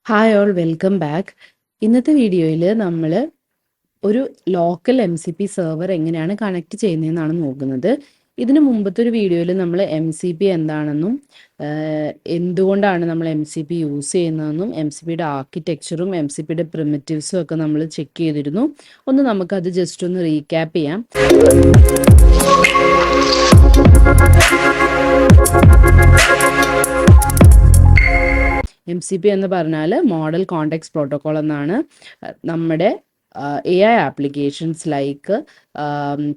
Hi all welcome back. ഇന്നത്തെ വീഡിയോയിൽ നമ്മൾ ഒരു ലോക്കൽ MCP സെർവർ എങ്ങനെയാണ് കണക്ട് ചെയ്യുന്നതെന്നാണ് നോക്കുന്നത്. ഇതിന് മുമ്പത്തെ ഒരു വീഡിയോയിൽ നമ്മൾ MCP എന്താണെന്നും എന്തുകൊണ്ടാണ് നമ്മൾ MCP യൂസ് ചെയ്യുന്നതെന്നും MCPയുടെ ആർക്കിടെക്ചറും MCPയുടെ പ്രിമിറ്റീവ്സും ഒക്കെ നമ്മൾ ചെക്ക് ചെയ്തിരുന്നു. നമുക്കത് ജസ്റ്റ് ഒന്ന് റീക്യാപ്പ് ചെയ്യാം. MCP എന്ന് പറഞ്ഞാൽ മോഡൽ കോണ്ടെക്സ്റ്റ് പ്രോട്ടോക്കോൾ എന്നാണ്. നമ്മുടെ AI ആപ്ലിക്കേഷൻസ് ലൈക്ക്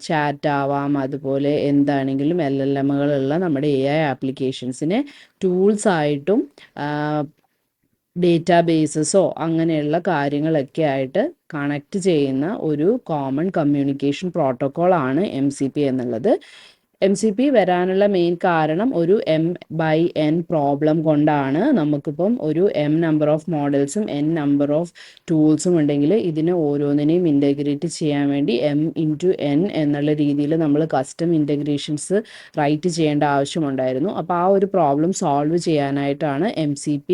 ചാറ്റ് ആവാം, അതുപോലെ എന്താണെങ്കിലും LLMകളുള്ള നമ്മുടെ AI ആപ്ലിക്കേഷൻസിനെ ടൂൾസ് ആയിട്ടും ഡേറ്റാബേസസോ അങ്ങനെയുള്ള കാര്യങ്ങളൊക്കെ ആയിട്ട് കണക്ട് ചെയ്യുന്ന ഒരു കോമൺ കമ്മ്യൂണിക്കേഷൻ പ്രോട്ടോക്കോൾ ആണ് MCP എന്നുള്ളത്. MCP വരാനുള്ള മെയിൻ കാരണം ഒരു M/N പ്രോബ്ലം കൊണ്ടാണ്. നമുക്കിപ്പം ഒരു M നമ്പർ ഓഫ് മോഡൽസും N നമ്പർ ഓഫ് ടൂൾസും ഉണ്ടെങ്കിൽ ഇതിനെ ഓരോന്നിനെയും ഇൻ്റഗ്രേറ്റ് ചെയ്യാൻ വേണ്ടി M/N എന്നുള്ള രീതിയിൽ നമ്മൾ കസ്റ്റം ഇൻ്റഗ്രേഷൻസ് റൈറ്റ് ചെയ്യേണ്ട ആവശ്യമുണ്ടായിരുന്നു. അപ്പോൾ ആ ഒരു പ്രോബ്ലം സോൾവ് ചെയ്യാനായിട്ടാണ് MCP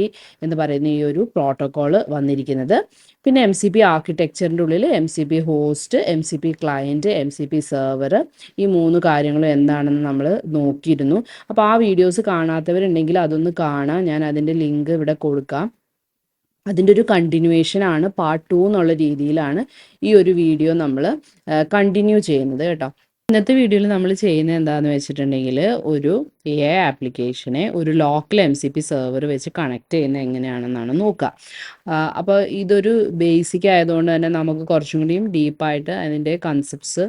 എന്ന് പറയുന്ന ഈ ഒരു പ്രോട്ടോക്കോൾ വന്നിരിക്കുന്നത്. പിന്നെ MCP ആർക്കിടെക്ചറിൻ്റെ ഉള്ളിൽ MCP host, MCP client, MCP server, ഈ 3 കാര്യങ്ങളും എന്താണെന്ന് നമ്മൾ നോക്കിയിരുന്നു. അപ്പോൾ ആ വീഡിയോസ് കാണാത്തവരുണ്ടെങ്കിൽ അതൊന്ന് കാണാം. ഞാൻ അതിൻ്റെ ലിങ്ക് ഇവിടെ കൊടുക്കാം. അതിൻ്റെ ഒരു കണ്ടിന്യൂവേഷൻ ആണ്, പാർട്ട് 2 എന്നുള്ള രീതിയിലാണ് ഈ ഒരു വീഡിയോ നമ്മൾ കണ്ടിന്യൂ ചെയ്യുന്നത് കേട്ടോ. ഇന്നത്തെ വീഡിയോയിൽ നമ്മൾ ചെയ്യുന്നത് എന്താണെന്ന് വെച്ചിട്ടുണ്ടെങ്കിൽ ഒരു AI ആപ്ലിക്കേഷനെ ഒരു ലോക്കൽ MCP സെർവർ വെച്ച് കണക്ട് ചെയ്യുന്നത് എങ്ങനെയാണെന്നാണ് നോക്കുക. അപ്പോൾ ഇതൊരു ബേസിക് ആയതുകൊണ്ട് തന്നെ നമുക്ക് കുറച്ചും കൂടിയും ഡീപ്പായിട്ട് അതിൻ്റെ കൺസെപ്റ്റ്സ്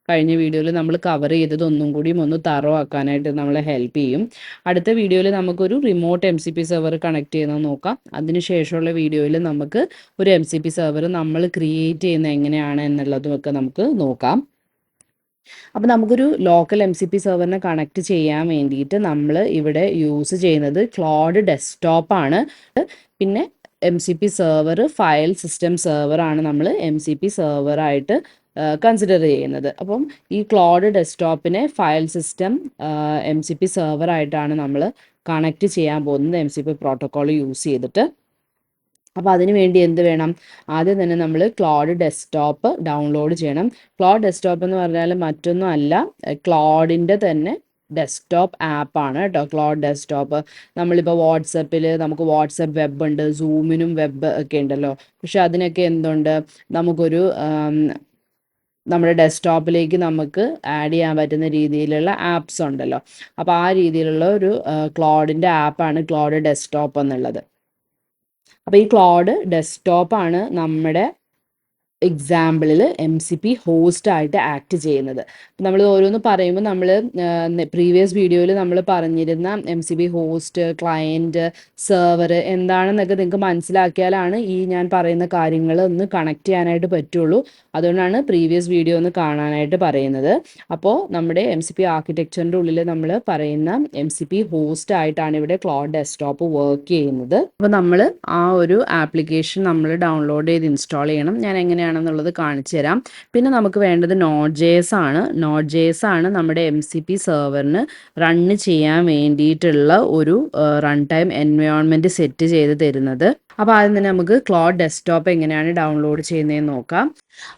കഴിഞ്ഞ വീഡിയോയിൽ നമ്മൾ കവർ ചെയ്തത് ഒന്നും കൂടിയും ഒന്ന് തറോ ആക്കാനായിട്ട് നമ്മളെ ഹെൽപ്പ് ചെയ്യും. അടുത്ത വീഡിയോയിൽ നമുക്കൊരു റിമോട്ട് MCP സെർവർ കണക്ട് ചെയ്യുന്നത് നോക്കാം. അതിനുശേഷമുള്ള വീഡിയോയിൽ നമുക്ക് ഒരു MCP സെർവർ നമ്മൾ ക്രിയേറ്റ് ചെയ്യുന്നത് എങ്ങനെയാണ് എന്നുള്ളതും ഒക്കെ നമുക്ക് നോക്കാം. അപ്പോൾ നമുക്കൊരു ലോക്കൽ MCP സെർവറിനെ കണക്ട് ചെയ്യാൻ വേണ്ടിയിട്ട് നമ്മൾ ഇവിടെ യൂസ് ചെയ്യുന്നത് ക്ലോഡ് ഡെസ്ക്ടോപ്പാണ്. പിന്നെ MCP സെർവർ ഫയൽ സിസ്റ്റം സെർവറാണ് നമ്മൾ MCP സെർവറായിട്ട് കൺസിഡർ ചെയ്യുന്നത്. അപ്പം ഈ ക്ലോഡ് ഡെസ്ക്ടോപ്പിനെ ഫയൽ സിസ്റ്റം MCP സെർവറായിട്ടാണ് നമ്മൾ കണക്ട് ചെയ്യാൻ പോകുന്നത് MCP പ്രോട്ടോക്കോൾ യൂസ് ചെയ്തിട്ട്. അപ്പോൾ അതിന് വേണ്ടി എന്ത് വേണം? ആദ്യം തന്നെ നമ്മൾ ക്ലോഡ് ഡെസ്ക്ടോപ്പ് ഡൗൺലോഡ് ചെയ്യണം. ക്ലോഡ് ഡെസ്ക്ടോപ്പ് എന്ന് പറഞ്ഞാൽ മറ്റൊന്നും അല്ല, ക്ലോഡിൻ്റെ തന്നെ ഡെസ്ക്ടോപ്പ് ആപ്പാണ് കേട്ടോ ക്ലോഡ് ഡെസ്ക്ടോപ്പ്. നമ്മളിപ്പോൾ വാട്സപ്പിൽ നമുക്ക് വാട്സപ്പ് വെബ് ഉണ്ട്, സൂമിനും വെബ് ഒക്കെ ഉണ്ടല്ലോ. പക്ഷെ അതിനൊക്കെ എന്തുണ്ട്, നമുക്കൊരു നമ്മുടെ ഡെസ്ക്ടോപ്പിലേക്ക് നമുക്ക് ആഡ് ചെയ്യാൻ പറ്റുന്ന രീതിയിലുള്ള ആപ്സ് ഉണ്ടല്ലോ. അപ്പോൾ ആ രീതിയിലുള്ള ഒരു ക്ലോഡിൻ്റെ ആപ്പാണ് ക്ലോഡ് ഡെസ്ക്ടോപ്പ് എന്നുള്ളത്. അപ്പോൾ ഈ ക്ലോഡ് ഡെസ്ക്ടോപ്പാണ് നമ്മുടെ എക്സാമ്പിളിൽ MCP ഹോസ്റ്റായിട്ട് ആക്ട് ചെയ്യുന്നത്. നമ്മൾ ഓരോന്ന് പറയുമ്പോൾ നമ്മൾ പ്രീവിയസ് വീഡിയോയിൽ നമ്മൾ പറഞ്ഞിരുന്ന MCP ഹോസ്റ്റ്, ക്ലയൻറ്റ്, സെർവർ എന്താണെന്നൊക്കെ നിങ്ങൾക്ക് മനസ്സിലാക്കിയാലാണ് ഈ ഞാൻ പറയുന്ന കാര്യങ്ങൾ ഒന്ന് കണക്ട് ചെയ്യാനായിട്ട് പറ്റുള്ളൂ. അതുകൊണ്ടാണ് പ്രീവിയസ് വീഡിയോ ഒന്ന് കാണാനായിട്ട് പറയുന്നത്. അപ്പോൾ നമ്മുടെ MCP ആർക്കിടെക്ചറിൻ്റെ ഉള്ളിൽ നമ്മൾ പറയുന്ന MCP ഹോസ്റ്റ് ആയിട്ടാണ് ഇവിടെ ക്ലോഡ് ഡെസ്ക്ടോപ്പ് വർക്ക് ചെയ്യുന്നത്. അപ്പോൾ നമ്മൾ ആ ഒരു ആപ്ലിക്കേഷൻ നമ്മൾ ഡൗൺലോഡ് ചെയ്ത് ഇൻസ്റ്റാൾ ചെയ്യണം. ഞാൻ എങ്ങനെയാണെന്നുള്ളത് കാണിച്ചു തരാം. പിന്നെ നമുക്ക് വേണ്ടത് Node.js ആണ്. Node.js ആണ് നമ്മുടെ MCP സെർവറിന് റണ്ണ് ചെയ്യാൻ വേണ്ടിയിട്ടുള്ള ഒരു റൺ ടൈം എൻവയോൺമെൻറ്റ് സെറ്റ് ചെയ്ത് തരുന്നത്. അപ്പോൾ ആദ്യം തന്നെ നമുക്ക് ക്ലോഡ് ഡെസ്ക്ടോപ്പ് എങ്ങനെയാണ് ഡൗൺലോഡ് ചെയ്യുന്നതെന്ന് നോക്കാം.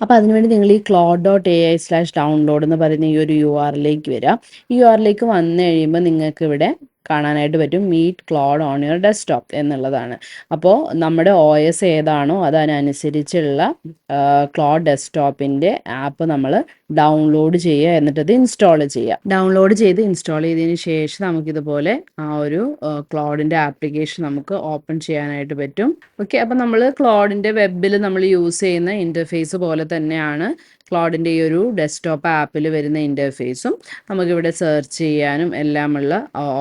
അപ്പോൾ അതിനുവേണ്ടി നിങ്ങൾ ഈ cloud.ai/download എന്ന് പറയുന്ന ഈ ഒരു URL-ലേക്ക് വരിക. ഈ URL-ലേക്ക് വന്നു കഴിയുമ്പോൾ നിങ്ങൾക്ക് ഇവിടെ കാണാനായിട്ട് പറ്റും meet Claude on your desktop എന്നുള്ളതാണ്. അപ്പോൾ നമ്മുടെ OS ഏതാണോ അതിനനുസരിച്ചുള്ള ക്ലോഡ് ഡെസ്ക്ടോപ്പിൻ്റെ ആപ്പ് നമ്മൾ ഡൗൺലോഡ് ചെയ്യുക, എന്നിട്ടത് ഇൻസ്റ്റാൾ ചെയ്യുക. ഡൗൺലോഡ് ചെയ്ത് ഇൻസ്റ്റാൾ ചെയ്തതിന് ശേഷം നമുക്കിതുപോലെ ആ ഒരു ക്ലോഡിൻ്റെ ആപ്ലിക്കേഷൻ നമുക്ക് ഓപ്പൺ ചെയ്യാനായിട്ട് പറ്റും. ഓക്കെ, അപ്പോൾ നമ്മൾ ക്ലോഡിൻ്റെ വെബിൽ നമ്മൾ യൂസ് ചെയ്യുന്ന ഇൻ്റർഫേസ് പോലെ തന്നെയാണ് ക്ലോഡിൻ്റെ ഈ ഒരു ഡെസ്ക്ടോപ്പ് ആപ്പിൽ വരുന്ന ഇൻ്റർഫേസും. നമുക്കിവിടെ സെർച്ച് ചെയ്യാനും എല്ലാമുള്ള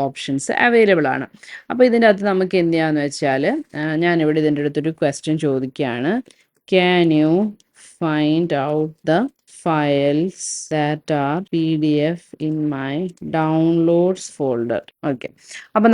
ഓപ്ഷൻസ് അവൈലബിൾ ആണ്. അപ്പോൾ ഇതിൻ്റെ അകത്ത് നമുക്ക് എന്ത് ചെയ്യാമെന്ന് വെച്ചാൽ ഞാനിവിടെ ഇതിൻ്റെ അടുത്തൊരു ക്വസ്റ്റ്യൻ ചോദിക്കുകയാണ്. Can you find out the files that are PDF in my downloads folder. Okay, അപ്പം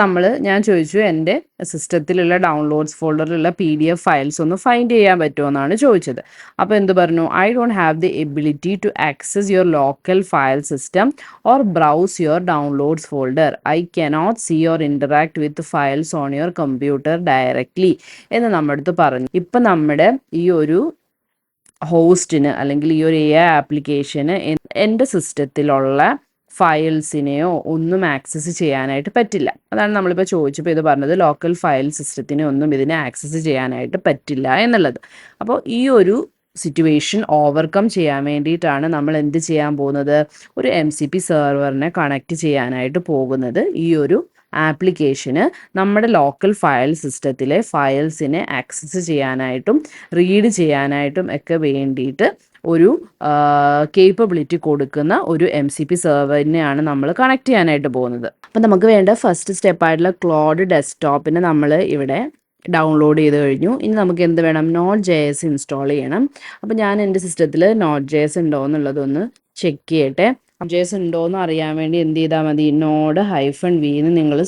ഞാൻ ചോദിച്ചു എൻ്റെ സിസ്റ്റത്തിലുള്ള ഡൗൺലോഡ്സ് ഫോൾഡറിലുള്ള PDF ഫയൽസ് ഒന്ന് ഫൈൻഡ് ചെയ്യാൻ പറ്റുമോ എന്നാണ് ചോദിച്ചത്. അപ്പോൾ എന്ത് പറഞ്ഞു? I don't have the ability to access your local file system or browse your downloads folder. I cannot see or interact with files on your computer directly എന്ന് നമ്മുടെ അടുത്ത് പറഞ്ഞു. ഇപ്പം നമ്മുടെ ഈ ഒരു ഹോസ്റ്റിന് അല്ലെങ്കിൽ ഈ ഒരു AI ആപ്ലിക്കേഷന് എൻ്റെ സിസ്റ്റത്തിലുള്ള ഫയൽസിനെയോ ഒന്നും ആക്സസ് ചെയ്യാനായിട്ട് പറ്റില്ല. അതാണ് നമ്മളിപ്പോൾ ചോദിച്ചപ്പോൾ ഇത് പറഞ്ഞത്, ലോക്കൽ ഫയൽ സിസ്റ്റത്തിനെ ഒന്നും ഇതിനെ ആക്സസ് ചെയ്യാനായിട്ട് പറ്റില്ല എന്നുള്ളത്. അപ്പോൾ ഈ ഒരു സിറ്റുവേഷൻ ഓവർകം ചെയ്യാൻ വേണ്ടിയിട്ടാണ് നമ്മൾ എന്ത് ചെയ്യാൻ പോകുന്നത്? ഒരു MCP സെർവറിനെ കണക്ട് ചെയ്യാനായിട്ട് പോകുന്നത്. ഈ ഒരു ആപ്ലിക്കേഷന് നമ്മുടെ ലോക്കൽ ഫയൽ സിസ്റ്റത്തിലെ ഫയൽസിനെ ആക്സസ് ചെയ്യാനായിട്ടും റീഡ് ചെയ്യാനായിട്ടും ഒക്കെ വേണ്ടിയിട്ട് ഒരു കേപ്പബിലിറ്റി കൊടുക്കുന്ന ഒരു MCP സെർവറിനെയാണ് നമ്മൾ കണക്ട് ചെയ്യാനായിട്ട് പോകുന്നത്. അപ്പം നമുക്ക് വേണ്ട ഫസ്റ്റ് സ്റ്റെപ്പായിട്ടുള്ള ക്ലോഡ് ഡെസ്ക്ടോപ്പിനെ നമ്മൾ ഇവിടെ ഡൗൺലോഡ് ചെയ്ത് കഴിഞ്ഞു. ഇനി നമുക്ക് എന്ത് വേണം? Node.js ഇൻസ്റ്റാൾ ചെയ്യണം. അപ്പോൾ ഞാൻ എൻ്റെ സിസ്റ്റത്തിൽ Node.js ഉണ്ടോ എന്നുള്ളതൊന്ന് ചെക്ക് ചെയ്യട്ടെ. Node.js ഉണ്ടോ എന്ന് അറിയാൻ വേണ്ടി എന്ത് ചെയ്താൽ മതി? node-v എന്ന് നിങ്ങൾ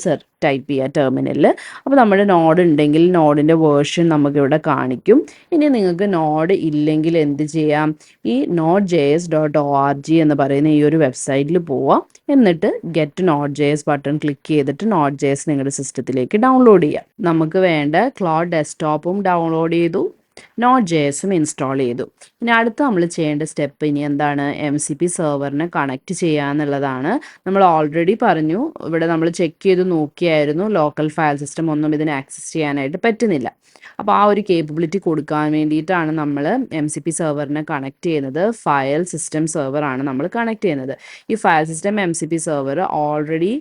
ടൈപ്പ് ചെയ്യുക ടെർമിനലിൽ. അപ്പോൾ നമ്മുടെ നോഡ് ഉണ്ടെങ്കിൽ നോഡിൻ്റെ വേർഷൻ നമുക്കിവിടെ കാണിക്കും. ഇനി നിങ്ങൾക്ക് നോഡ് ഇല്ലെങ്കിൽ എന്ത് ചെയ്യാം? ഈ nodejs.org എന്ന് പറയുന്ന ഈ ഒരു വെബ്സൈറ്റിൽ പോവാം. എന്നിട്ട് ഗെറ്റ് Node.js ബട്ടൺ ക്ലിക്ക് ചെയ്തിട്ട് Node.js നിങ്ങളുടെ സിസ്റ്റത്തിലേക്ക് ഡൗൺലോഡ് ചെയ്യാം. നമുക്ക് വേണ്ട ക്ലോഡ് ഡെസ്ക്ടോപ്പും ഡൗൺലോഡ് ചെയ്തു, Node.jsഉം ഇൻസ്റ്റാൾ ചെയ്തു. ഇനി അടുത്ത് നമ്മൾ ചെയ്യേണ്ട സ്റ്റെപ്പ് ഇനി എന്താണ്? MCP സെർവറിനെ കണക്ട് ചെയ്യുക എന്നുള്ളതാണ്. നമ്മൾ ഓൾറെഡി പറഞ്ഞു, ഇവിടെ നമ്മൾ ചെക്ക് ചെയ്ത് നോക്കിയായിരുന്നു, ലോക്കൽ ഫയൽ സിസ്റ്റം ഒന്നും ഇതിന് ആക്സസ് ചെയ്യാനായിട്ട് പറ്റുന്നില്ല. അപ്പോൾ ആ ഒരു കേപ്പബിലിറ്റി കൊടുക്കാൻ വേണ്ടിയിട്ടാണ് നമ്മൾ MCP സെർവറിനെ കണക്ട് ചെയ്യുന്നത്. ഫയൽ സിസ്റ്റം സെർവറാണ് നമ്മൾ കണക്ട് ചെയ്യുന്നത്. ഈ file system MCP server already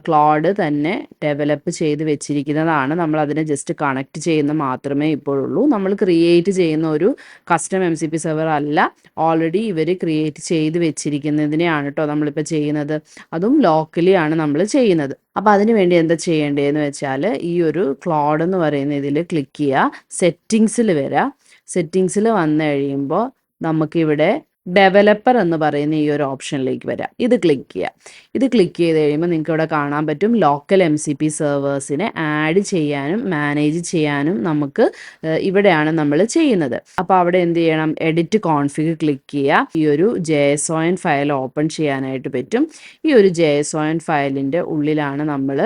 Claude തന്നെ ഡെവലപ്പ് ചെയ്ത് വെച്ചിരിക്കുന്നതാണ്. നമ്മൾ അതിനെ ജസ്റ്റ് കണക്ട് ചെയ്യുന്ന മാത്രമേ ഇപ്പോഴുള്ളൂ. നമ്മൾ ക്രിയേറ്റ് ചെയ്യുന്ന ഒരു കസ്റ്റം MCP സെർവർ അല്ല, ഓൾറെഡി ഇവർ ക്രിയേറ്റ് ചെയ്ത് വെച്ചിരിക്കുന്നതിനെയാണ് കേട്ടോ നമ്മളിപ്പോൾ ചെയ്യുന്നത്. അതും ലോക്കലി ആണ് നമ്മൾ ചെയ്യുന്നത്. അപ്പോൾ അതിന് വേണ്ടി എന്താ ചെയ്യേണ്ടതെന്ന് വെച്ചാൽ, ഈ ഒരു ക്ലോഡ് എന്ന് പറയുന്ന ഇതിൽ ക്ലിക്ക് ചെയ്യുക, സെറ്റിങ്സിൽ വരിക. സെറ്റിങ്സിൽ വന്നു കഴിയുമ്പോൾ നമുക്കിവിടെ ഡെവലപ്പർ എന്ന് പറയുന്ന ഈ ഒരു ഓപ്ഷനിലേക്ക് വരാം. ഇത് ക്ലിക്ക് ചെയ്യുക. ഇത് ക്ലിക്ക് ചെയ്ത് കഴിയുമ്പോൾ നിങ്ങൾക്ക് ഇവിടെ കാണാൻ പറ്റും ലോക്കൽ MCP സെർവേഴ്സിനെ ആഡ് ചെയ്യാനും മാനേജ് ചെയ്യാനും നമുക്ക് ഇവിടെയാണ് നമ്മൾ ചെയ്യുന്നത്. അപ്പോൾ അവിടെ എന്ത് ചെയ്യണം? എഡിറ്റ് കോൺഫിഗ് ക്ലിക്ക് ചെയ്യുക. ഈ ഒരു JSON ഫയൽ ഓപ്പൺ ചെയ്യാനായിട്ട് പറ്റും. ഈ ഒരു JSON ഫയലിൻ്റെ ഉള്ളിലാണ് നമ്മൾ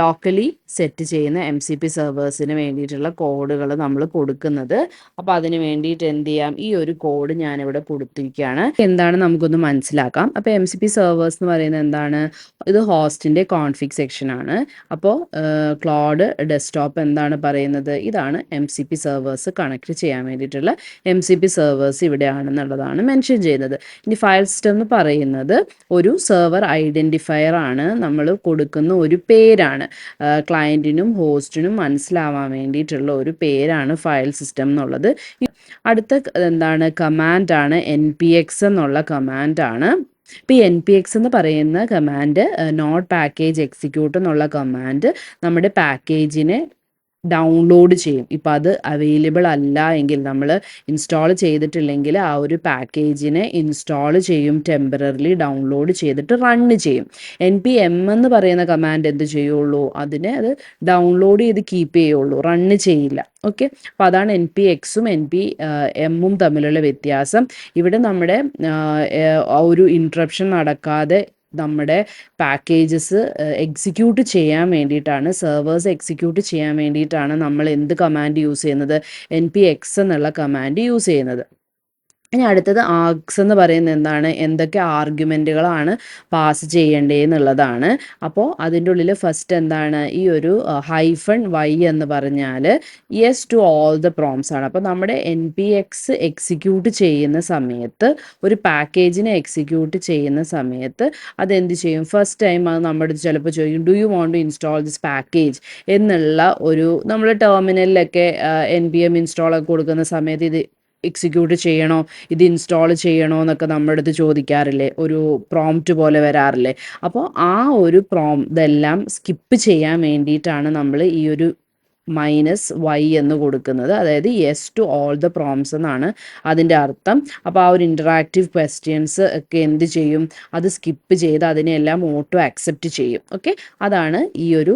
ലോക്കലി സെറ്റ് ചെയ്യുന്ന MCP സെർവേഴ്സിന് വേണ്ടിയിട്ടുള്ള കോഡുകൾ നമ്മൾ കൊടുക്കുന്നത്. അപ്പോൾ അതിന് വേണ്ടിയിട്ട് എന്ത് ചെയ്യാം? ഈ ഒരു കോഡ് ഞാനിവിടെ കൊടുത്തിരിക്കുകയാണ്. എന്താണ് നമുക്കൊന്ന് മനസ്സിലാക്കാം. അപ്പോൾ MCP സെർവേഴ്സ് എന്ന് പറയുന്നത് എന്താണ്? ഇത് ഹോസ്റ്റിൻ്റെ കോൺഫിഗ് സെക്ഷൻ ആണ്. അപ്പോൾ ക്ലോഡ് ഡെസ്ക്ടോപ്പ് എന്താണ് പറയുന്നത്? ഇതാണ് MCP സെർവേഴ്സ് കണക്ട് ചെയ്യാൻ വേണ്ടിയിട്ടുള്ള MCP സെർവേഴ്സ് ഇവിടെയാണെന്നുള്ളതാണ് മെൻഷൻ ചെയ്യുന്നത്. ഇനി ഫയൽ സിസ്റ്റം എന്ന് പറയുന്നത് ഒരു സെർവർ ഐഡൻറ്റിഫയർ ആണ്. നമ്മൾ കൊടുക്കുന്ന ഒരു പേരാണ്. ക്ലയൻറ്റിനും ഹോസ്റ്റിനും മനസ്സിലാവാൻ വേണ്ടിയിട്ടുള്ള ഒരു പേരാണ് ഫയൽ സിസ്റ്റം എന്നുള്ളത്. അടുത്ത എന്താണ്? കമാൻഡാണ് NPX എന്നുള്ള കമാൻഡാണ്. ഇപ്പോൾ ഈ NPX എന്ന് പറയുന്ന കമാൻഡ് നോട്ട് പാക്കേജ് എക്സിക്യൂട്ട് എന്നുള്ള കമാൻഡ് നമ്മുടെ പാക്കേജിനെ ഡൗൺലോഡ് ചെയ്യും. ഇപ്പോൾ അത് അവൈലബിൾ അല്ല എങ്കിൽ, നമ്മൾ ഇൻസ്റ്റാൾ ചെയ്തിട്ടില്ലെങ്കിൽ ആ ഒരു പാക്കേജിനെ ഇൻസ്റ്റാൾ ചെയ്യും, ടെമ്പററിലി ഡൗൺലോഡ് ചെയ്തിട്ട് റണ്ണ് ചെയ്യും. NPM എന്ന് പറയുന്ന കമാൻഡ് എന്ത് ചെയ്യുള്ളൂ? അതിനെ അത് ഡൗൺലോഡ് ചെയ്ത് കീപ്പ് ചെയ്യുള്ളൂ, റണ്ണ് ചെയ്യില്ല. ഓക്കെ, അപ്പോൾ അതാണ് NPXും NPMും തമ്മിലുള്ള വ്യത്യാസം. ഇവിടെ നമ്മുടെ ഒരു ഇൻട്രപ്ഷൻ നടക്കാതെ നമ്മുടെ പാക്കേജസ് എക്സിക്യൂട്ട് ചെയ്യാൻ വേണ്ടിയിട്ടാണ്, സെർവേഴ്സ് എക്സിക്യൂട്ട് ചെയ്യാൻ വേണ്ടിയിട്ടാണ് നമ്മൾ എന്ത് കമാൻഡ് യൂസ് ചെയ്യുന്നത്? NPX എന്നുള്ള കമാൻഡ് യൂസ് ചെയ്യുന്നത്. ഇനി അടുത്തത് ആർഗ്സ് എന്ന് പറയുന്നത് എന്താണ്? എന്തൊക്കെ ആർഗ്യുമെൻറ്റുകളാണ് പാസ് ചെയ്യേണ്ടതെന്നുള്ളതാണ്. അപ്പോൾ അതിൻ്റെ ഉള്ളിൽ ഫസ്റ്റ് എന്താണ്? ഈ ഒരു -y എന്ന് പറഞ്ഞാൽ yes to all the prompts ആണ്. അപ്പോൾ നമ്മുടെ NPX എക്സിക്യൂട്ട് ചെയ്യുന്ന സമയത്ത്, ഒരു പാക്കേജിനെ എക്സിക്യൂട്ട് ചെയ്യുന്ന സമയത്ത് അതെന്ത് ചെയ്യും? ഫസ്റ്റ് ടൈം അത് നമ്മുടെ ചിലപ്പോൾ ചോദിക്കും, do you want to install this package എന്നുള്ള ഒരു, നമ്മൾ ടെർമിനലിലൊക്കെ NPM ഇൻസ്റ്റാളൊക്കെ കൊടുക്കുന്ന സമയത്ത് ഇത് എക്സിക്യൂട്ട് ചെയ്യണോ, ഇത് ഇൻസ്റ്റാൾ ചെയ്യണോ എന്നൊക്കെ നമ്മുടെ അടുത്ത് ചോദിക്കാറില്ലേ? ഒരു പ്രോംപ്റ്റ് പോലെ വരാറില്ലേ? അപ്പോൾ ആ ഒരു ഇതെല്ലാം സ്കിപ്പ് ചെയ്യാൻ വേണ്ടിയിട്ടാണ് നമ്മൾ ഈ ഒരു മൈനസ് വൈ എന്ന് കൊടുക്കുന്നത്, അതായത് yes to all the prompts എന്നാണ് അതിൻ്റെ അർത്ഥം. അപ്പോൾ ആ ഒരു ഇൻറ്ററാക്റ്റീവ് ക്വസ്റ്റ്യൻസ് ഒക്കെ എന്ത് ചെയ്യും, അത് സ്കിപ്പ് ചെയ്ത് അതിനെല്ലാം ഓട്ടോ അക്സെപ്റ്റ് ചെയ്യും. ഓക്കെ, അതാണ് ഈ ഒരു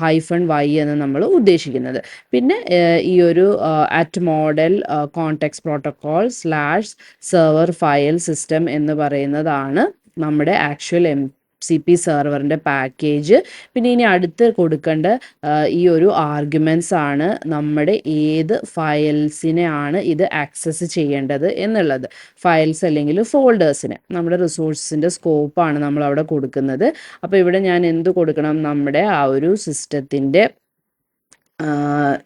ഹൈഫൺ വൈ എന്ന് നമ്മൾ ഉദ്ദേശിക്കുന്നത്. പിന്നെ ഈ ഒരു at model context protocol slash server file system എന്ന് പറയുന്നതാണ് നമ്മുടെ ആക്ച്വൽ MCP സെർവറിൻ്റെ പാക്കേജ്. പിന്നെ ഇനി അടുത്ത് കൊടുക്കേണ്ട ഈ ഒരു ആർഗ്യുമെൻറ്റ്സ് ആണ് നമ്മുടെ ഏത് ഫയൽസിനെയാണ് ഇത് ആക്സസ് ചെയ്യേണ്ടത് എന്നുള്ളത്. ഫയൽസ് അല്ലെങ്കിൽ ഫോൾഡേഴ്സിനെ, നമ്മുടെ റിസോഴ്സിൻ്റെ സ്കോപ്പാണ് നമ്മൾ അവിടെ കൊടുക്കുന്നത്. അപ്പോൾ ഇവിടെ ഞാൻ എന്ത് കൊടുക്കണം, നമ്മുടെ ആ ഒരു സിസ്റ്റത്തിൻ്റെ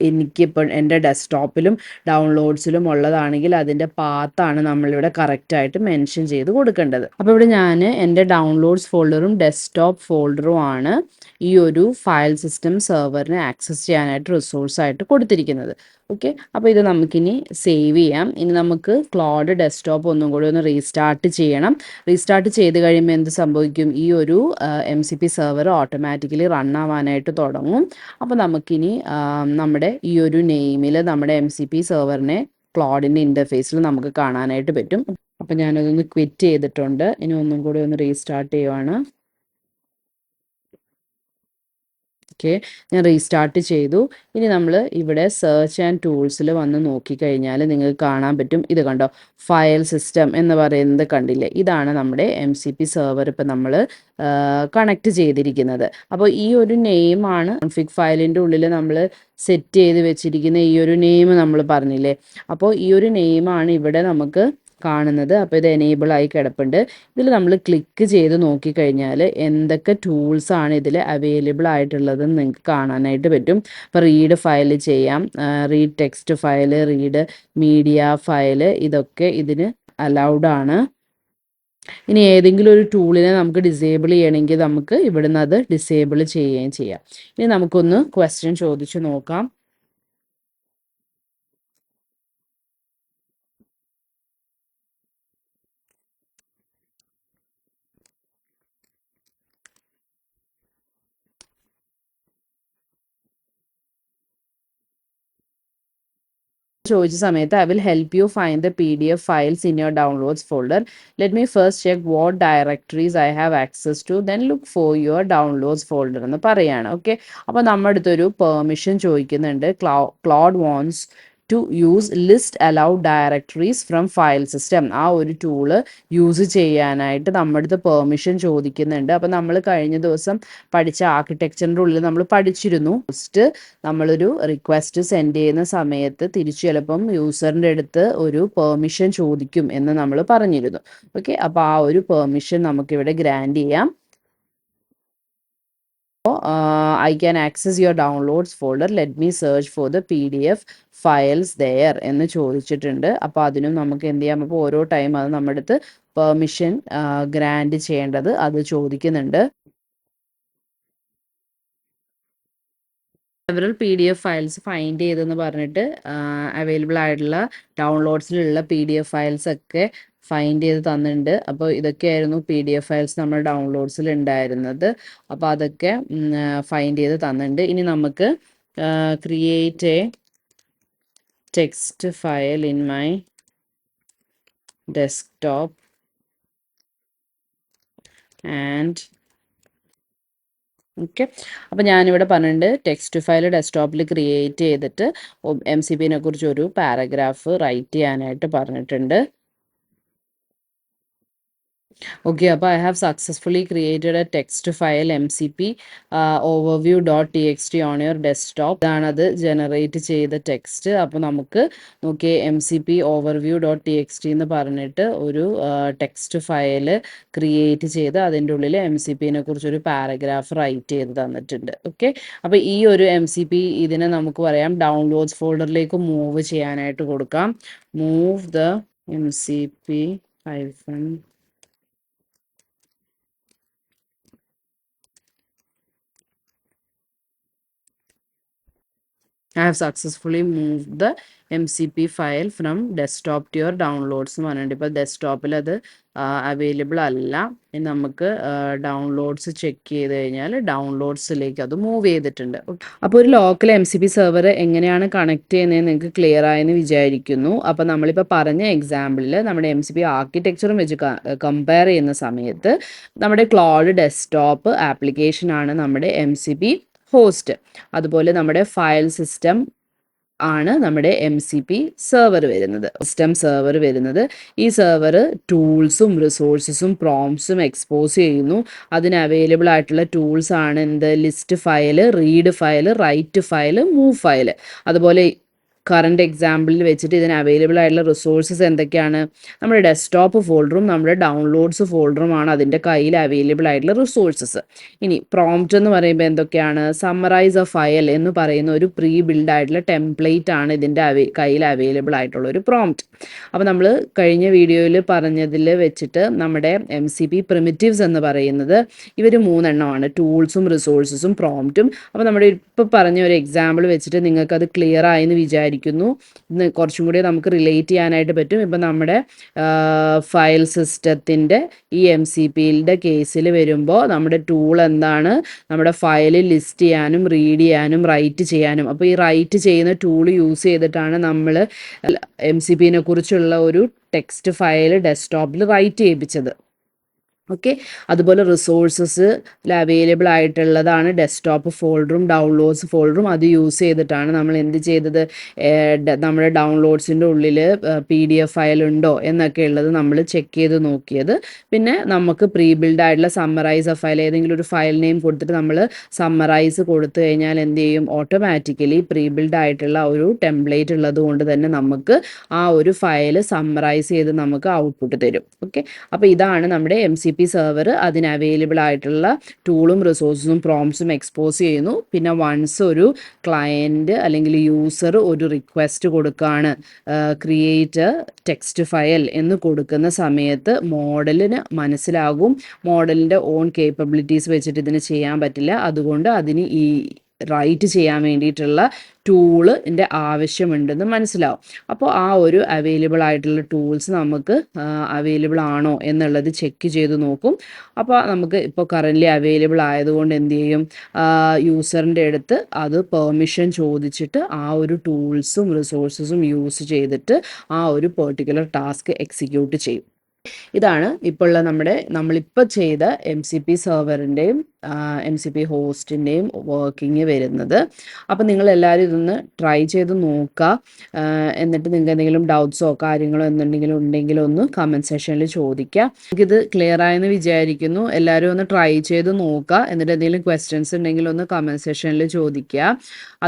എനിക്കിപ്പോൾ എൻ്റെ ഡെസ്ക്ടോപ്പിലും ഡൗൺലോഡ്സിലും ഉള്ളതാണെങ്കിൽ അതിൻ്റെ പാത്താണ് നമ്മളിവിടെ കറക്റ്റായിട്ട് മെൻഷൻ ചെയ്ത് കൊടുക്കേണ്ടത്. അപ്പോൾ ഇവിടെ ഞാൻ എൻ്റെ ഡൗൺലോഡ്സ് ഫോൾഡറും ഡെസ്ക്ടോപ്പ് ഫോൾഡറും ആണ് ഈ ഒരു ഫയൽ സിസ്റ്റം സെർവറിനെ ആക്സസ് ചെയ്യാനായിട്ട് റിസോഴ്സായിട്ട് കൊടുത്തിരിക്കുന്നത്. ഓക്കെ, അപ്പോൾ ഇത് നമുക്കിനി സേവ് ചെയ്യാം. ഇനി നമുക്ക് ക്ലൗഡ് ഡെസ്ക്ടോപ്പ് ഒന്നും കൂടി ഒന്ന് റീസ്റ്റാർട്ട് ചെയ്യണം. റീസ്റ്റാർട്ട് ചെയ്ത് കഴിയുമ്പോൾ എന്ത് സംഭവിക്കും, ഈ ഒരു MCP സെർവർ ഓട്ടോമാറ്റിക്കലി റൺ ആവാനായിട്ട് തുടങ്ങും. അപ്പോൾ നമുക്കിനി നമ്മുടെ ഈ ഒരു നെയിമിൽ നമ്മുടെ MCP സെർവറിനെ ക്ലൗഡിൻ്റെ ഇൻ്റർഫേസിൽ നമുക്ക് കാണാനായിട്ട് പറ്റും. അപ്പോൾ ഞാനതൊന്ന് ക്വിറ്റ് ചെയ്തിട്ടുണ്ട്. ഇനി ഒന്നും കൂടി ഒന്ന് റീസ്റ്റാർട്ട് ചെയ്യുവാണ്. ഓക്കെ, ഞാൻ റീസ്റ്റാർട്ട് ചെയ്തു. ഇനി നമ്മൾ ഇവിടെ സെർച്ച് ആൻഡ് ടൂൾസിൽ വന്ന് നോക്കിക്കഴിഞ്ഞാൽ നിങ്ങൾക്ക് കാണാൻ പറ്റും, ഇത് കണ്ടോ, ഫയൽ സിസ്റ്റം എന്ന് പറയുന്നത് കണ്ടില്ലേ, ഇതാണ് നമ്മുടെ MCP സെർവർ ഇപ്പം നമ്മൾ കണക്ട് ചെയ്തിരിക്കുന്നത്. അപ്പോൾ ഈ ഒരു നെയിമാണ് കോൺഫിഗ് ഫയലിൻ്റെ ഉള്ളിൽ നമ്മൾ സെറ്റ് ചെയ്ത് വെച്ചിരിക്കുന്ന ഈ ഒരു നെയിം നമ്മൾ പറഞ്ഞില്ലേ. അപ്പോൾ ഈ ഒരു നെയിമാണ് ഇവിടെ നമുക്ക് കാണുന്നത്. അപ്പോൾ ഇത് എനേബിൾ ആയി കിടപ്പുണ്ട്. ഇതിൽ നമ്മൾ ക്ലിക്ക് ചെയ്ത് നോക്കിക്കഴിഞ്ഞാൽ എന്തൊക്കെ ടൂൾസാണ് ഇതിൽ അവൈലബിൾ ആയിട്ടുള്ളതെന്ന് നിങ്ങൾക്ക് കാണാനായിട്ട് പറ്റും. ഇപ്പോൾ റീഡ് ഫയൽ ചെയ്യാം, read text file, read media file, ഇതൊക്കെ ഇതിന് അലൗഡ് ആണ്. ഇനി ഏതെങ്കിലും ഒരു ടൂളിനെ നമുക്ക് ഡിസേബിൾ ചെയ്യണമെങ്കിൽ നമുക്ക് ഇവിടുന്ന് അത് ഡിസേബിൾ ചെയ്യുകയും ചെയ്യാം. ഇനി നമുക്കൊന്ന് ക്വസ്റ്റ്യൻ ചോദിച്ചു നോക്കാം. ചോദിച്ച സമയത്ത് I will help you find the PDF files in your downloads folder. Let me first check what directories I have access to, then look for your downloads folder എന്ന് പറയാണ്. ഓക്കെ, അപ്പോൾ നമ്മുടെ അടുത്തൊരു പെർമിഷൻ ചോദിക്കുന്നുണ്ട്. Cloud wants to use list allowed directories from file system. ആ ഒരു tool use ചെയ്യാനായിട്ട് നമ്മുടെ അടുത്ത് പെർമിഷൻ ചോദിക്കുന്നുണ്ട്. അപ്പോൾ നമ്മൾ കഴിഞ്ഞ ദിവസം പഠിച്ച ആർക്കിടെക്ചറിൻ്റെ ഉള്ളിൽ നമ്മൾ പഠിച്ചിരുന്നു, ഫസ്റ്റ് നമ്മളൊരു റിക്വസ്റ്റ് സെൻഡ് ചെയ്യുന്ന സമയത്ത് തിരിച്ചു ചിലപ്പം യൂസറിൻ്റെ അടുത്ത് ഒരു പെർമിഷൻ ചോദിക്കും എന്ന് നമ്മൾ പറഞ്ഞിരുന്നു. ഓക്കെ, അപ്പോൾ ആ ഒരു പെർമിഷൻ നമുക്കിവിടെ ഗ്രാൻഡ് ചെയ്യാം. I can access your downloads folder. Let me search for the PDF files there എന്ന് ചോദിച്ചിട്ടുണ്ട്. അപ്പോൾ അതിനും നമുക്ക് എന്ത് ചെയ്യാം, അപ്പോൾ ഓരോ ടൈം അത് നമ്മുടെ അടുത്ത് പെർമിഷൻ ഗ്രാൻഡ് ചെയ്യേണ്ടത് അത് ചോദിക്കുന്നുണ്ട്. സെവറൽ PDF ഫയൽസ് ഫൈൻഡ് ചെയ്തെന്ന് പറഞ്ഞിട്ട് അവൈലബിൾ ആയിട്ടുള്ള ഡൗൺലോഡ്സിലുള്ള PDF ഫയൽസ് ഒക്കെ ഫൈൻഡ് ചെയ്ത് തന്നിട്ടുണ്ട്. അപ്പോൾ ഇതൊക്കെയായിരുന്നു PDF ഫയൽസ് നമ്മൾ ഡൗൺലോഡ്സിൽ ഉണ്ടായിരുന്നത്. അപ്പോൾ അതൊക്കെ ഫൈൻഡ് ചെയ്ത് തന്നിട്ടുണ്ട്. ഇനി നമുക്ക് create A text file in my desktop and okay, അപ്പോൾ ഞാനിവിടെ പറഞ്ഞിട്ടുണ്ട് ടെക്സ്റ്റ് ഫയൽ ഡെസ്ക്ടോപ്പിൽ ക്രിയേറ്റ് ചെയ്തിട്ട് MCPനെ കുറിച്ച് ഒരു പാരഗ്രാഫ് റൈറ്റ് ചെയ്യാനായിട്ട് പറഞ്ഞിട്ടുണ്ട്. ഓക്കെ, അപ്പോൾ I have successfully created a text file MCP overview.txt on your desktop. ഇതാണത് ജനറേറ്റ് ചെയ്ത ടെക്സ്റ്റ്. അപ്പോൾ നമുക്ക് നോക്കിയേ MCP overview.txt എന്ന് പറഞ്ഞിട്ട് ഒരു ടെക്സ്റ്റ് ഫയൽ ക്രിയേറ്റ് ചെയ്ത് അതിൻ്റെ ഉള്ളിൽ MCPനെ കുറിച്ചൊരു പാരഗ്രാഫ് റൈറ്റ് ചെയ്ത് തന്നിട്ടുണ്ട്. ഓക്കെ, അപ്പോൾ ഈ ഒരു MCP ഇതിനെ നമുക്ക് പറയാം ഡൗൺലോഡ്സ് ഫോൾഡറിലേക്ക് മൂവ് ചെയ്യാനായിട്ട് കൊടുക്കാം. Move the MCP hyphen I have successfully moved the MCP file from desktop to your downloads എന്ന് പറഞ്ഞിട്ട് ഇപ്പോൾ ഡെസ്ക്ടോപ്പിൽ അത് അവൈലബിൾ അല്ല. ഇനി നമുക്ക് ഡൗൺലോഡ്സ് ചെക്ക് ചെയ്ത് കഴിഞ്ഞാൽ ഡൗൺലോഡ്സിലേക്ക് അത് മൂവ് ചെയ്തിട്ടുണ്ട്. അപ്പോൾ ഒരു ലോക്കൽ MCP സെർവർ എങ്ങനെയാണ് കണക്ട് ചെയ്യുന്നത് നിങ്ങൾക്ക് ക്ലിയർ ആയെന്ന് വിചാരിക്കുന്നു. അപ്പോൾ നമ്മളിപ്പോൾ പറഞ്ഞ എക്സാമ്പിളിൽ നമ്മുടെ MCP ആർക്കിടെക്ചറും വെച്ച് കമ്പയർ ചെയ്യുന്ന സമയത്ത് നമ്മുടെ ക്ലൗഡ് ഡെസ്ക്ടോപ്പ് ആപ്ലിക്കേഷനാണ് നമ്മുടെ MCP ഹോസ്റ്റ്. അതുപോലെ നമ്മുടെ ഫയൽ സിസ്റ്റം ആണ് നമ്മുടെ MCP സെർവർ വരുന്നത്, സിസ്റ്റം സെർവർ വരുന്നത്. ഈ സെർവർ ടൂൾസും റിസോഴ്സസും പ്രോംപ്റ്റ്സും എക്സ്പോസ് ചെയ്യുന്നു. അതിന് അവൈലബിൾ ആയിട്ടുള്ള ടൂൾസ് ആണ് എന്ത്? List file, read file, write file, move file. അതുപോലെ കറണ്ട് എക്സാമ്പിളിൽ വെച്ചിട്ട് ഇതിന് അവൈലബിൾ ആയിട്ടുള്ള റിസോഴ്സസ് എന്തൊക്കെയാണ്? നമ്മുടെ ഡെസ്ക്ടോപ്പ് ഫോൾഡറും നമ്മുടെ ഡൗൺലോഡ്സ് ഫോൾഡറുമാണ് അതിൻ്റെ കയ്യിൽ അവൈലബിൾ ആയിട്ടുള്ള റിസോഴ്സസ്. ഇനി പ്രോംപ്റ്റ് എന്ന് പറയുമ്പോൾ എന്തൊക്കെയാണ്? സമ്മറൈസ് എ ഫയൽ എന്ന് പറയുന്ന ഒരു പ്രീ ബിൽഡ് ആയിട്ടുള്ള ടെംപ്ലേറ്റ് ആണ് ഇതിൻ്റെ കയ്യിൽ അവൈലബിൾ ആയിട്ടുള്ള ഒരു പ്രോംപ്റ്റ്. അപ്പോൾ നമ്മൾ കഴിഞ്ഞ വീഡിയോയിൽ പറഞ്ഞതിൽ വെച്ചിട്ട് നമ്മുടെ MCP പ്രിമിറ്റീവ്സ് എന്ന് പറയുന്നത് ഇവർ 3 എണ്ണമാണ്: ടൂൾസും റിസോഴ്സസും പ്രോംപ്റ്റും. അപ്പോൾ നമ്മുടെ ഇപ്പോൾ പറഞ്ഞ ഒരു എക്സാമ്പിൾ വെച്ചിട്ട് നിങ്ങൾക്കത് ക്ലിയർ ആയെന്ന് വിചാരിക്കുന്നു. ഇന്ന് കുറച്ചും കൂടി നമുക്ക് റിലേറ്റ് ചെയ്യാനായിട്ട് പറ്റും. ഇപ്പം നമ്മുടെ ഫയൽ സിസ്റ്റത്തിൻ്റെ ഈ MCPയുടെ കേസിൽ വരുമ്പോൾ നമ്മുടെ ടൂൾ എന്താണ്? നമ്മുടെ ഫയൽ ലിസ്റ്റ് ചെയ്യാനും റീഡ് ചെയ്യാനും റൈറ്റ് ചെയ്യാനും. അപ്പോൾ ഈ റൈറ്റ് ചെയ്യുന്ന ടൂൾ യൂസ് ചെയ്തിട്ടാണ് നമ്മൾ MCPനെ കുറിച്ചുള്ള ഒരു ടെക്സ്റ്റ് ഫയൽ ഡെസ്ക്ടോപ്പിൽ റൈറ്റ് ചെയ്യിപ്പിച്ചത്. ഓക്കെ. അതുപോലെ റിസോഴ്സസിൽ അവൈലബിൾ ആയിട്ടുള്ളതാണ് ഡെസ്ക്ടോപ്പ് ഫോൾഡറും ഡൗൺലോഡ്സ് ഫോൾഡറും. അത് യൂസ് ചെയ്തിട്ടാണ് നമ്മൾ എന്ത് ചെയ്തത്? നമ്മുടെ ഡൗൺലോഡ്സിൻ്റെ ഉള്ളിൽ PDF ഫയൽ ഉണ്ടോ എന്നൊക്കെ ഉള്ളത് നമ്മൾ ചെക്ക് ചെയ്ത് നോക്കിയത്. പിന്നെ നമുക്ക് പ്രീ ബിൽഡ് ആയിട്ടുള്ള സമ്മറൈസ് ഫയൽ, ഏതെങ്കിലും ഒരു ഫയൽ നെയിം കൊടുത്തിട്ട് നമ്മൾ സമ്മറൈസ് കൊടുത്തു കഴിഞ്ഞാൽ എന്ത് ചെയ്യും? ഓട്ടോമാറ്റിക്കലി പ്രീ ബിൽഡ് ആയിട്ടുള്ള ഒരു ടെംപ്ലേറ്റ് ഉള്ളത് കൊണ്ട് തന്നെ നമുക്ക് ആ ഒരു ഫയൽ സമ്മറൈസ് ചെയ്ത് നമുക്ക് ഔട്ട്പുട്ട് തരും. ഓക്കെ. അപ്പോൾ ഇതാണ് നമ്മുടെ MCP സെർവർ. അതിന് അവൈലബിൾ ആയിട്ടുള്ള ടൂളും റിസോഴ്സസും പ്രോംപ്റ്റ്സും എക്സ്പോസ് ചെയ്യുന്നു. പിന്നെ വൺസ് ഒരു ക്ലയൻറ്റ് അല്ലെങ്കിൽ യൂസർ ഒരു റിക്വസ്റ്റ് കൊടുക്കുകയാണ്, ക്രിയേറ്റ് ടെക്സ്റ്റ് ഫയൽ എന്ന് കൊടുക്കുന്ന സമയത്ത് മോഡലിന് മനസ്സിലാകും മോഡലിൻ്റെ ഓൺ കേപ്പബിലിറ്റീസ് വെച്ചിട്ട് ഇതിന് ചെയ്യാൻ പറ്റില്ല. അതുകൊണ്ട് അതിന് ഈ റൈറ്റ് ചെയ്യാൻ വേണ്ടിയിട്ടുള്ള ടൂളിൻ്റെ ആവശ്യമുണ്ടെന്ന് മനസ്സിലാവും. അപ്പോൾ ആ ഒരു അവൈലബിൾ ആയിട്ടുള്ള ടൂൾസ് നമുക്ക് അവൈലബിൾ ആണോ എന്നുള്ളത് ചെക്ക് ചെയ്ത് നോക്കും. അപ്പോൾ നമുക്ക് ഇപ്പോൾ കറൻ്റ്ലി അവൈലബിൾ ആയതുകൊണ്ട് എന്ത് ചെയ്യും? യൂസറിൻ്റെ അടുത്ത് അത് പെർമിഷൻ ചോദിച്ചിട്ട് ആ ഒരു ടൂൾസും റിസോഴ്സസും യൂസ് ചെയ്തിട്ട് ആ ഒരു പെർട്ടിക്കുലർ ടാസ്ക് എക്സിക്യൂട്ട് ചെയ്യും. ഇതാണ് ഇപ്പോൾ ഉള്ള നമ്മളിപ്പോൾ ചെയ്ത MCP സെർവറിൻ്റെയും MCP ഹോസ്റ്റിൻ്റെയും വർക്കിംഗ് വരുന്നത്. അപ്പോൾ നിങ്ങളെല്ലാവരും ഇതൊന്ന് ട്രൈ ചെയ്ത് നോക്കുക. എന്നിട്ട് നിങ്ങൾക്ക് എന്തെങ്കിലും ഡൗട്ട്സോ കാര്യങ്ങളോ എന്തെങ്കിലും ഉണ്ടെങ്കിൽ ഒന്ന് കമൻറ്റ് സെക്ഷനിൽ ചോദിക്കുക. എനിക്കിത് ക്ലിയർ ആയെന്ന് വിചാരിക്കുന്നു. എല്ലാവരും ഒന്ന് ട്രൈ ചെയ്ത് നോക്കുക. എന്നിട്ട് എന്തെങ്കിലും ക്വസ്റ്റ്യൻസ് ഉണ്ടെങ്കിൽ ഒന്ന് കമൻറ്റ് സെക്ഷനിൽ ചോദിക്കുക.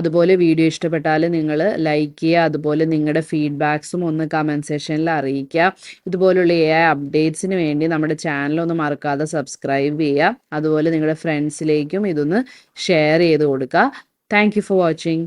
അതുപോലെ വീഡിയോ ഇഷ്ടപ്പെട്ടാൽ നിങ്ങൾ ലൈക്ക് ചെയ്യുക. അതുപോലെ നിങ്ങളുടെ ഫീഡ്ബാക്സും ഒന്ന് കമൻറ്റ് സെക്ഷനിൽ അറിയിക്കുക. ഇതുപോലുള്ള AI അപ്ഡേറ്റ്സിന് വേണ്ടി നമ്മുടെ ചാനൽ ഒന്ന് മറക്കാതെ സബ്സ്ക്രൈബ് ചെയ്യുക. അതുപോലെ നിങ്ങളുടെ ഫ്രണ്ട്സിലേക്കും ഇതൊന്ന് ഷെയർ ചെയ്ത് കൊടുക്കുക. Thank you for watching.